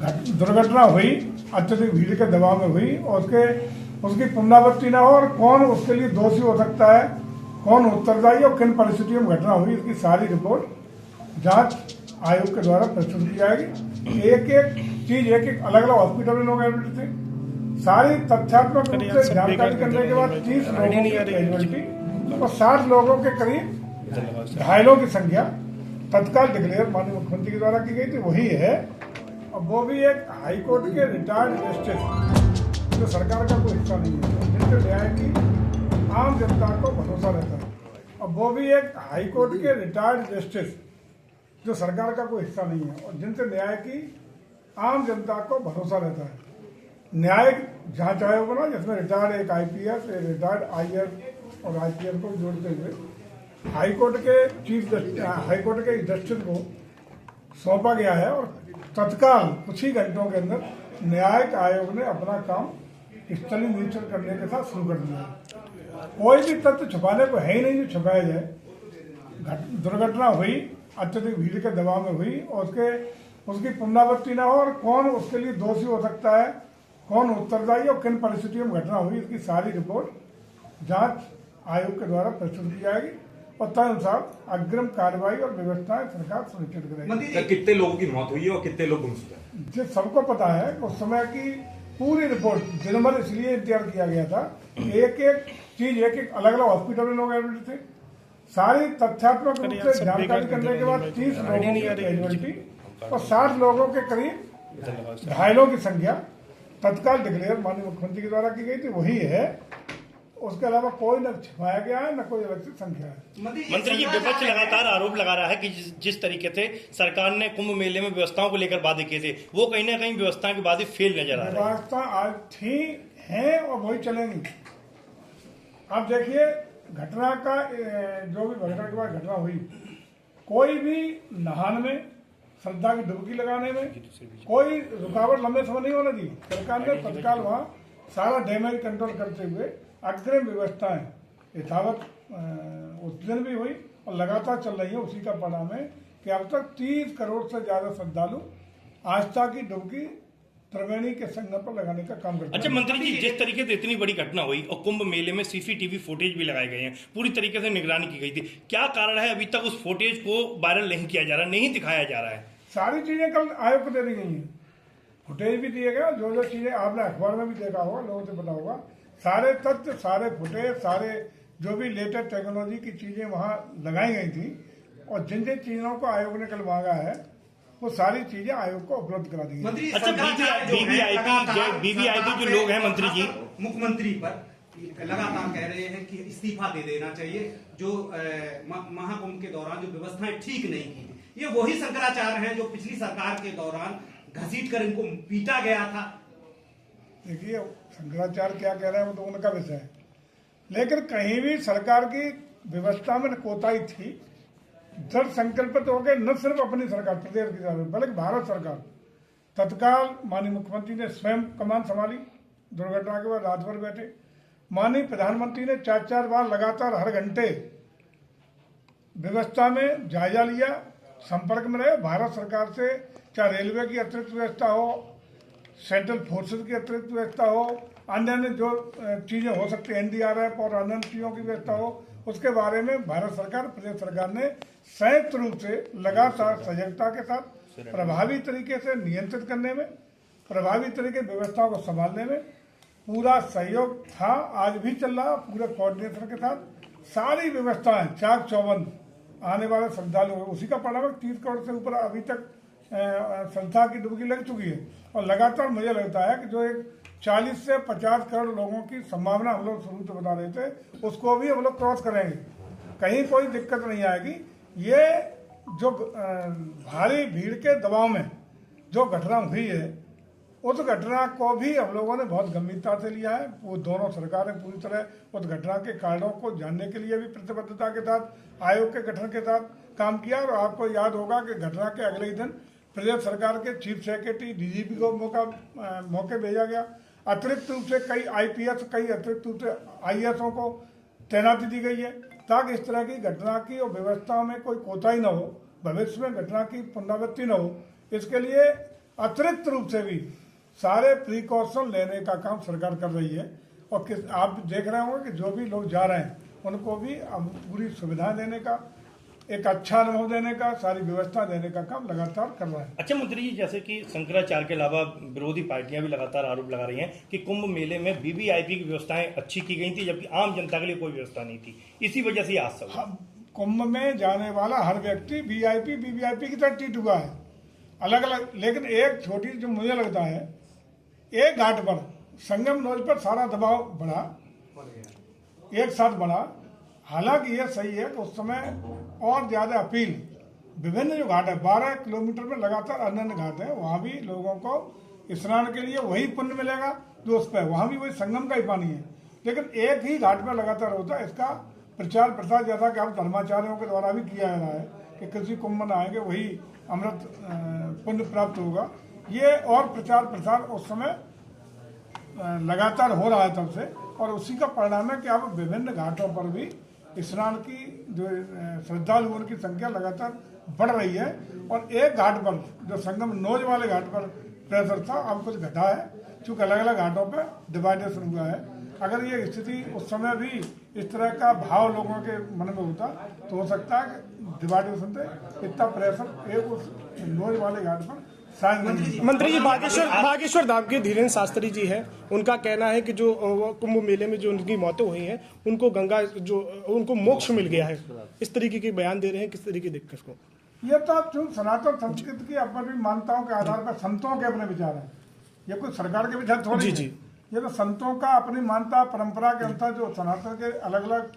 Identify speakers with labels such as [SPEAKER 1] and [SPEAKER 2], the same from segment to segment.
[SPEAKER 1] दुर्घटना हुई, अत्यधिक भीड़ के दबाव में हुई और उसकी पुनरावृत्ति न हो और कौन उसके लिए दोषी हो सकता है, कौन उत्तरदायी और किन परिस्थितियों में घटना हुई, इसकी सारी रिपोर्ट जांच आयोग के द्वारा प्रस्तुत की जाएगी। एक एक चीज एक एक अलग अलग हॉस्पिटल में लोग एडमिट थे, सारी तथ्यात्मक रूप से जानकारी करने के बाद 30 लोगों की कैजुअलिटी और 60 लोगों के करीब घायलों की संख्या तत्काल डिक्लेयर माननीय मुख्यमंत्री के द्वारा की गई थी, वही है। और वो भी एक हाईकोर्ट के रिटायर्ड जस्टिस जो सरकार का कोई हिस्सा नहीं है, जिनसे न्याय की आम जनता को भरोसा रहता है। और वो भी एक हाईकोर्ट के रिटायर्ड जस्टिस जो सरकार का कोई हिस्सा नहीं है और जिनसे न्याय की आम जनता को भरोसा रहता है। न्यायिक जांच आयोग बना जिसमें रिटायर्ड एक आईपीएस, एक रिटायर्ड आईएएस और आईपीएस को जोड़ते हुए हाईकोर्ट के जस्टिस को सौंपा गया है और तत्काल कुछ ही घंटों के अंदर न्यायिक आयोग ने अपना काम स्थलीय निरीक्षण करने के साथ शुरू कर दिया है। कोई भी तथ्य छुपाने को है ही नहीं जो छुपाया जाए। दुर्घटना हुई, अत्यधिक भीड़ के दबाव में हुई और उसकी पुनरावृत्ति न हो और कौन उसके लिए दोषी हो सकता है, कौन उत्तरदायी और किन परिस्थितियों में घटना हुई, इसकी सारी रिपोर्ट जांच आयोग के द्वारा प्रस्तुत की जाएगी और तदनुसार अग्रिम कार्रवाई और व्यवस्थाएं सरकार सुनिश्चित करेगी।
[SPEAKER 2] कितने लोगों की मौत हुई है और कितने लोग गुमशुदा हैं?
[SPEAKER 1] जो सबको पता है उस समय की पूरी रिपोर्ट दिन भर इसलिए इंतजार किया गया था। एक एक चीज एक एक अलग अलग हॉस्पिटल में लोग एडमिट थे, सारी तथ्यात्मक रूप से जानकारी करने के बाद 30 लोगों की कैजुअलिटी और 60 लोगों के करीब घायलों की संख्या तत्काल डिक्लेयर माननीय मुख्यमंत्री के द्वारा की गई थी, वही है। उसके अलावा कोई न छिपाया गया है न कोई अलग से संख्या है।
[SPEAKER 3] मंत्री जी, विपक्ष लगातार आरोप लगा रहा है कि जिस तरीके से सरकार ने कुंभ मेले में व्यवस्थाओं को लेकर वादे किए थे, वो कहीं ना कहीं व्यवस्था के वादे फेल नजर आ रहे हैं।
[SPEAKER 1] व्यवस्था आज थी, है और वही चलेंगी। अब देखिए घटना का जो भी घटना के बाद घटना हुई, कोई भी नहाने में, श्रद्धा की डुबकी लगाने में कोई रुकावट लंबे समय नहीं होने दी। सरकार ने तत्काल वहाँ सारा डैमेज कंट्रोल करते हुए अग्रिम व्यवस्थाएं यथावत उस दिन भी हुई और लगातार चल रही है। उसी का परिणाम है कि अब तक 30 करोड़ से ज्यादा श्रद्धालु आस्था की डुबकी त्रिवेणी के संगम पर लगाने का काम करते हैं।
[SPEAKER 3] अच्छा मंत्री जी, जिस तरीके से इतनी बड़ी घटना हुई और कुंभ मेले में सीसीटीवी फुटेज भी लगाए गए हैं, पूरी तरीके से निगरानी की गई थी, क्या कारण है अभी तक उस फुटेज को वायरल नहीं किया जा रहा, नहीं दिखाया जा रहा है?
[SPEAKER 1] सारी चीजें कल आयोग को दे दी गई हैं, फुटेज भी दिए गए, जो चीजें आपने अखबार में भी देखा होगा, लोगों से पता होगा, सारे तथ्य, सारे फुटेज, सारे जो भी लेटेस्ट टेक्नोलॉजी की चीजें वहां लगाई गई थी और जिन जिन चीजों को आयोग ने कल मांगा है वो सारी चीजें आयोग को उपलब्ध करा दी गई।
[SPEAKER 3] अच्छा, बीवीआईपी जो लोग हैं मंत्री जी,
[SPEAKER 4] मुख्यमंत्री पर लगातार कह रहे हैं कि इस्तीफा दे देना चाहिए, जो महाकुंभ के दौरान जो व्यवस्थाएं ठीक नहीं की थी। ये वही शंकराचार्य हैं जो पिछली सरकार के दौरान घसीट कर इनको पीटा गया था।
[SPEAKER 1] देखिए शंकराचार्य क्या कह रहे हैं वो तो उनका विषय है, लेकिन कहीं भी सरकार की व्यवस्था में कोताही थी। दृढ़ संकल्पित हो गए, न सिर्फ अपनी सरकार प्रदेश की सरकार बल्कि भारत सरकार। तत्काल माननीय मुख्यमंत्री ने स्वयं कमान संभाली, दुर्घटना के बाद रात भर बैठे। माननीय प्रधानमंत्री ने 4-4 बार लगातार हर घंटे व्यवस्था में जायजा लिया, संपर्क में रहे भारत सरकार से, चाहे रेलवे की अतिरिक्त व्यवस्था हो, सेंट्रल फोर्सेज की अतिरिक्त व्यवस्था हो, अन्य जो चीजें हो सकती है एनडीआरएफ और अन्य चीजों की व्यवस्था हो, उसके बारे में भारत सरकार, प्रदेश सरकार ने संयुक्त रूप से लगातार सजगता के साथ प्रभावी तरीके से नियंत्रित करने में, प्रभावी तरीके व्यवस्थाओं को संभालने में पूरा सहयोग था, आज भी चल रहा। पूरे कोऑर्डिनेशन के साथ सारी व्यवस्थाएं चाक चौबंद आने वाले श्रद्धालु, उसी का परिणाम 30 करोड़ से ऊपर अभी तक संस्था की डुबकी लग चुकी है। और लगातार मुझे लगता है कि जो एक 40 से 50 करोड़ लोगों की संभावना हम लोग शुरू से बता रहे थे, उसको भी हम लोग क्रॉस करेंगे, कहीं कोई दिक्कत नहीं आएगी। ये जो भारी भीड़ के दबाव में जो घटना हुई है, उस घटना को भी हम लोगों ने बहुत गंभीरता से लिया है। वो दोनों सरकारें पूरी तरह उस घटना के कारणों को जानने के लिए भी प्रतिबद्धता के साथ आयोग के गठन के साथ काम किया। और आपको याद होगा कि घटना के अगले ही दिन प्रदेश सरकार के चीफ सेक्रेटरी डीजीपी को मौके भेजा गया। अतिरिक्त रूप से कई आईपीएस, कई अतिरिक्त रूप से आईएएसओं को तैनाती दी गई है ताकि इस तरह की घटना की और व्यवस्था में कोई कोताही न हो, भविष्य में घटना की पुनरावृत्ति न हो। इसके लिए अतिरिक्त रूप से भी सारे प्रिकॉशन लेने का काम सरकार कर रही है। और आप देख रहे होंगे कि जो भी लोग जा रहे हैं उनको भी अब पूरी सुविधा देने का, एक अच्छा अनुभव देने का, सारी व्यवस्था देने का काम लगातार कर रहा है।
[SPEAKER 3] अच्छा मंत्री जी, जैसे कि शंकराचार्य के अलावा विरोधी पार्टियां भी लगातार आरोप लगा रही हैं कि कुंभ मेले में वीवीआईपी की व्यवस्थाएं अच्छी की गई थी, जबकि आम जनता के लिए कोई व्यवस्था नहीं थी। इसी वजह से आज सब
[SPEAKER 1] कुंभ में जाने वाला हर व्यक्ति वीवीआईपी की तरह ट्रीट हुआ है, अलग अलग। लेकिन एक छोटी जो मुझे लगता है, एक घाट पर संगम नोज पर सारा दबाव बढ़ा, एक साथ बढ़ा। हालांकि ये सही है कि उस समय और ज्यादा अपील, विभिन्न जो घाट है 12 किलोमीटर में लगातार अन्य घाट है, वहां भी लोगों को स्नान के लिए वही पुण्य मिलेगा जो उस पर, वहां भी वही संगम का ही पानी है। लेकिन एक ही घाट पर लगातार होता है। इसका प्रचार प्रसार जैसा कि अब धर्माचार्यों के द्वारा भी किया जा रहा है कि किसी कुंभ में आएंगे वही अमृत पुण्य प्राप्त होगा, ये और प्रचार प्रसार उस समय लगातार हो रहा है तब से। और उसी का परिणाम है कि अब विभिन्न घाटों पर भी स्नान की जो श्रद्धालुओं की संख्या लगातार बढ़ रही है। और एक घाट पर जो संगम नोज वाले घाट पर प्रेशर था, अब कुछ घटा है, चूंकि अलग अलग घाटों पर डिवाइडेशन हुआ है। अगर ये स्थिति उस समय भी इस तरह का भाव लोगों के मन में होता तो हो सकता है कि डिवाइडेशन से इतना प्रेशर एक उस नोज वाले घाट पर शायद नहीं।
[SPEAKER 5] मंत्री जी, बागेश्वर धाम के धीरेन्द्र शास्त्री जी हैं, उनका कहना है कि जो कुंभ मेले में जो उनकी मौतें हुई हैं उनको गंगा जो उनको मोक्ष मिल गया है, इस तरीके के बयान दे रहे हैं। किस तरीके देखते हैं इसको?
[SPEAKER 1] ये तो चूंकि सनातन संस्कृति की अपनी मान्यताओं के आधार पर संतों के अपने विचार हैं, ये कोई सरकार के विचार थोड़ी है। ये तो संतों का अपनी मान्यता परंपरा के अनुसार जो सनातन के अलग अलग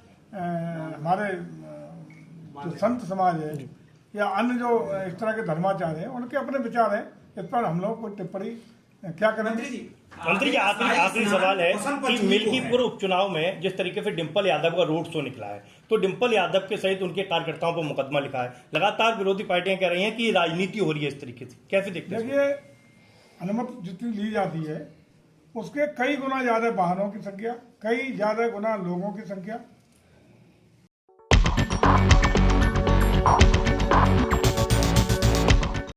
[SPEAKER 1] हमारे जो संत समाज है या अन्य जो इस तरह के धर्माचार्य हैं उनके अपने विचार हैं। इस पर हम लोग कोई टिप्पणी क्या करेंगे?
[SPEAKER 3] मंत्री जी, आखिरी सवाल है कि मिल्कीपुर उपचुनाव में जिस तरीके से डिंपल यादव का रोड शो निकला है, तो डिंपल यादव के सहित उनके कार्यकर्ताओं पर मुकदमा लिखा है। लगातार विरोधी पार्टियां कह रही हैं कि राजनीति हो रही है इस तरीके से, कैसे देखते हैं?
[SPEAKER 1] देखिए, अनुमति जितनी ली जाती है उसके कई गुना ज्यादा वाहनों की संख्या, कई ज्यादा गुना लोगों की संख्या।